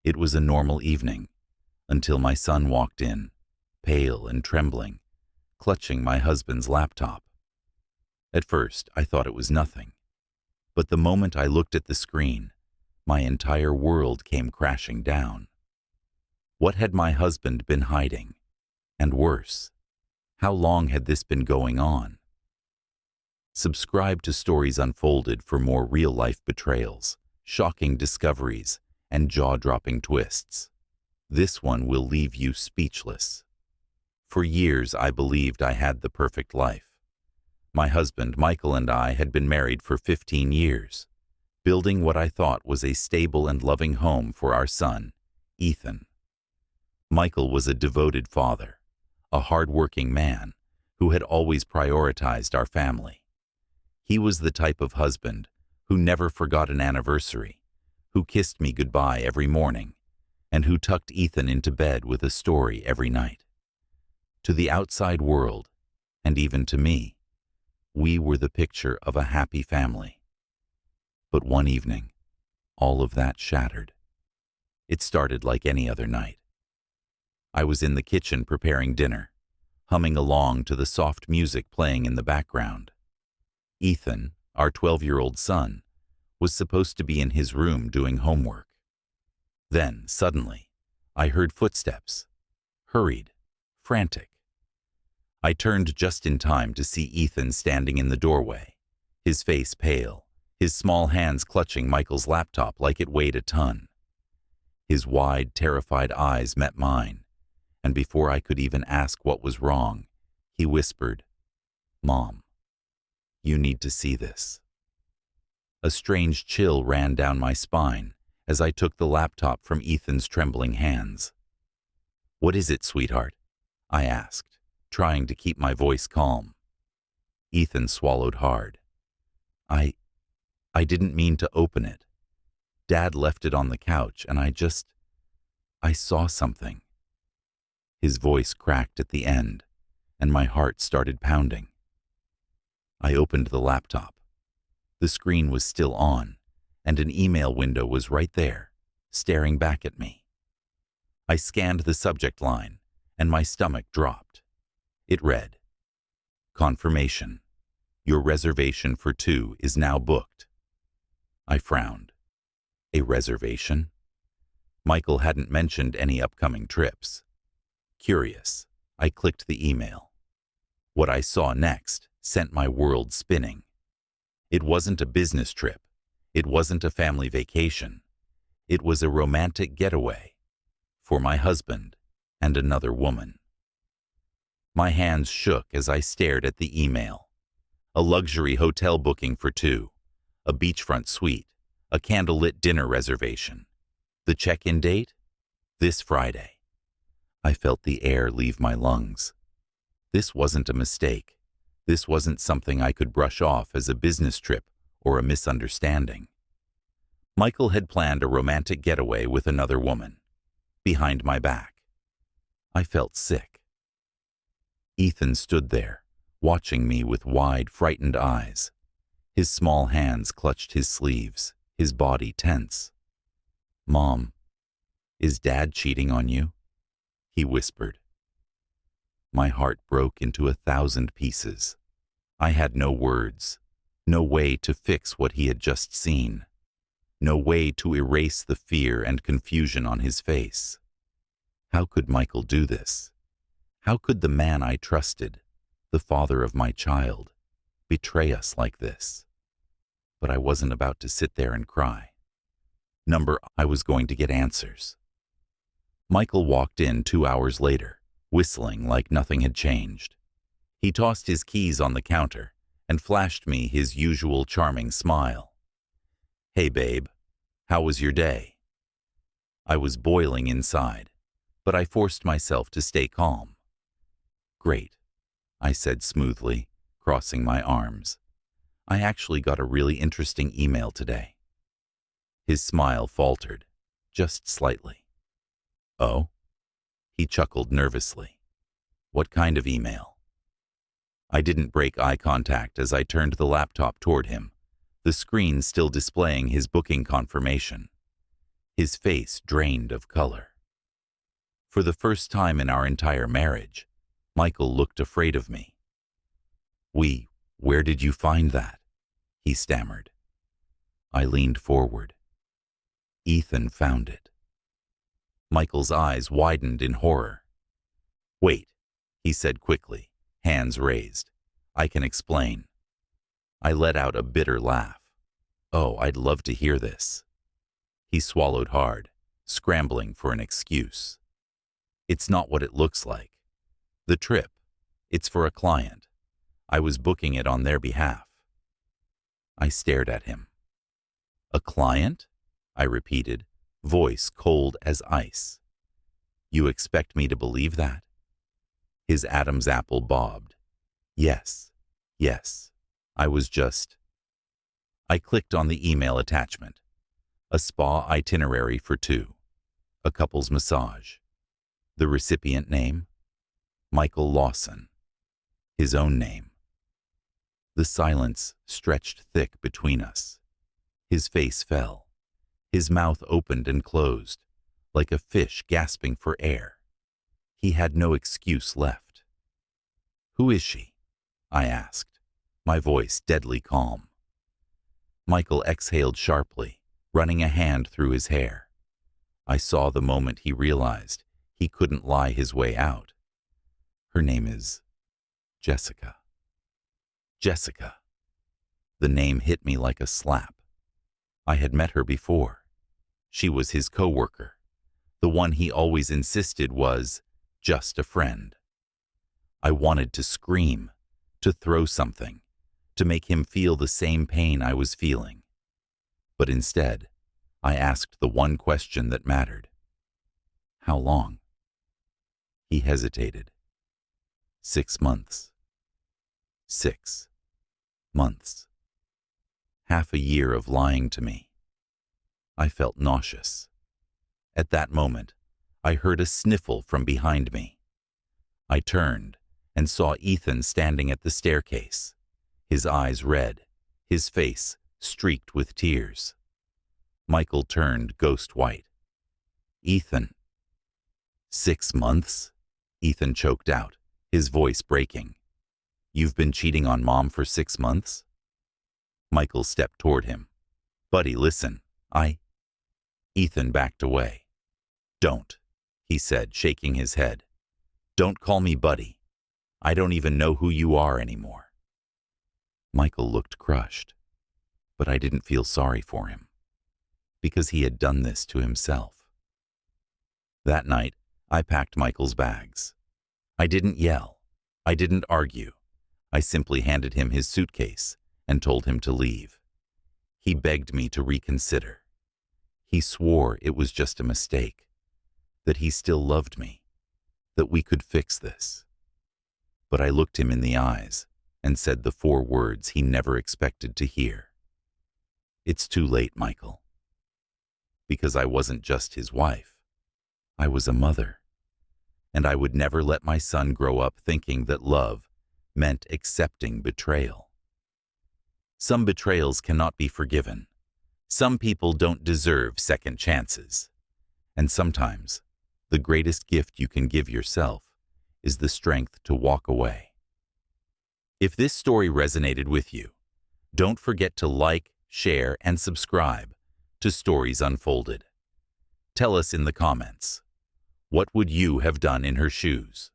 It was a normal evening, until my son walked in, pale and trembling, clutching my husband's laptop. At first, I thought it was nothing. But the moment I looked at the screen, my entire world came crashing down. What had my husband been hiding? And worse, how long had this been going on? Subscribe to Stories Unfolded for more real-life betrayals, shocking discoveries, and jaw-dropping twists. This one will leave you speechless. For years, I believed I had the perfect life. My husband, Michael, and I had been married for 15 years, building what I thought was a stable and loving home for our son, Ethan. Michael was a devoted father, a hard-working man who had always prioritized our family. He was the type of husband who never forgot an anniversary, who kissed me goodbye every morning, and who tucked Ethan into bed with a story every night. To the outside world, and even to me, we were the picture of a happy family. But one evening, all of that shattered. It started like any other night. I was in the kitchen preparing dinner, humming along to the soft music playing in the background. Ethan, our 12-year-old son, was supposed to be in his room doing homework. Then, suddenly, I heard footsteps, hurried, frantic. I turned just in time to see Ethan standing in the doorway, his face pale, his small hands clutching Michael's laptop like it weighed a ton. His wide, terrified eyes met mine, and before I could even ask what was wrong, he whispered, "Mom, you need to see this." A strange chill ran down my spine as I took the laptop from Ethan's trembling hands. "What is it, sweetheart?" I asked, trying to keep my voice calm. Ethan swallowed hard. I didn't mean to open it. Dad left it on the couch, and I saw something." His voice cracked at the end, and my heart started pounding. I opened the laptop. The screen was still on, and an email window was right there, staring back at me. I scanned the subject line, and my stomach dropped. It read, "Confirmation. Your reservation for 2 is now booked." I frowned. A reservation? Michael hadn't mentioned any upcoming trips. Curious, I clicked the email. What I saw next sent my world spinning. It wasn't a business trip. It wasn't a family vacation. It was a romantic getaway for my husband and another woman. My hands shook as I stared at the email. A luxury hotel booking for 2, a beachfront suite, a candlelit dinner reservation. The check-in date? This Friday. I felt the air leave my lungs. This wasn't a mistake. This wasn't something I could brush off as a business trip or a misunderstanding. Michael had planned a romantic getaway with another woman, behind my back. I felt sick. Ethan stood there, watching me with wide, frightened eyes. His small hands clutched his sleeves, his body tense. "Mom, is Dad cheating on you?" he whispered. My heart broke into 1,000 pieces. I had no words, no way to fix what he had just seen, no way to erase the fear and confusion on his face. How could Michael do this? How could the man I trusted, the father of my child, betray us like this? But I wasn't about to sit there and cry. I was going to get answers. Michael walked in 2 hours later, whistling like nothing had changed. He tossed his keys on the counter and flashed me his usual charming smile. "Hey, babe, how was your day?" I was boiling inside, but I forced myself to stay calm. "Great," I said smoothly, crossing my arms. "I actually got a really interesting email today." His smile faltered, just slightly. "Oh?" He chuckled nervously. "What kind of email?" I didn't break eye contact as I turned the laptop toward him, the screen still displaying his booking confirmation. his face drained of color. For the first time in our entire marriage, Michael looked afraid of me. Where did you find that?" he stammered. I leaned forward. "Ethan found it." Michael's eyes widened in horror. "Wait," he said quickly, hands raised. "I can explain." I let out a bitter laugh. "Oh, I'd love to hear this." He swallowed hard, scrambling for an excuse. "It's not what it looks like. The trip, it's for a client. I was booking it on their behalf." I stared at him. "A client?" I repeated, voice cold as ice. "You expect me to believe that?" His Adam's apple bobbed. Yes. I was just... I clicked on the email attachment. A spa itinerary for two. A couple's massage. The recipient name? Michael Lawson. His own name. The silence stretched thick between us. His face fell. His mouth opened and closed, like a fish gasping for air. He had no excuse left. "Who is she?" I asked, my voice deadly calm. Michael exhaled sharply, running a hand through his hair. I saw the moment he realized he couldn't lie his way out. "Her name is Jessica." Jessica. The name hit me like a slap. I had met her before. She was his coworker, the one he always insisted was just a friend. I wanted to scream, to throw something, to make him feel the same pain I was feeling. But instead, I asked the one question that mattered. "How long?" He hesitated. 6 months. 6 months. Half a year of lying to me. I felt nauseous. At that moment, I heard a sniffle from behind me. I turned and saw Ethan standing at the staircase, his eyes red, his face streaked with tears. Michael turned ghost white. "Ethan." 6 months? Ethan choked out, his voice breaking. "You've been cheating on Mom for 6 months?" Michael stepped toward him. "Buddy, listen, Ethan backed away. "Don't," he said, shaking his head. "Don't call me Buddy. I don't even know who you are anymore." Michael looked crushed, but I didn't feel sorry for him, because he had done this to himself. That night, I packed Michael's bags. I didn't yell. I didn't argue. I simply handed him his suitcase and told him to leave. He begged me to reconsider. He swore it was just a mistake, that he still loved me, that we could fix this. But I looked him in the eyes and said the 4 words he never expected to hear. "It's too late, Michael." Because I wasn't just his wife. I was a mother. And I would never let my son grow up thinking that love meant accepting betrayal. Some betrayals cannot be forgiven. Some people don't deserve second chances. And sometimes, the greatest gift you can give yourself is the strength to walk away. If this story resonated with you, don't forget to like, share, and subscribe to Stories Unfolded. Tell us in the comments, what would you have done in her shoes?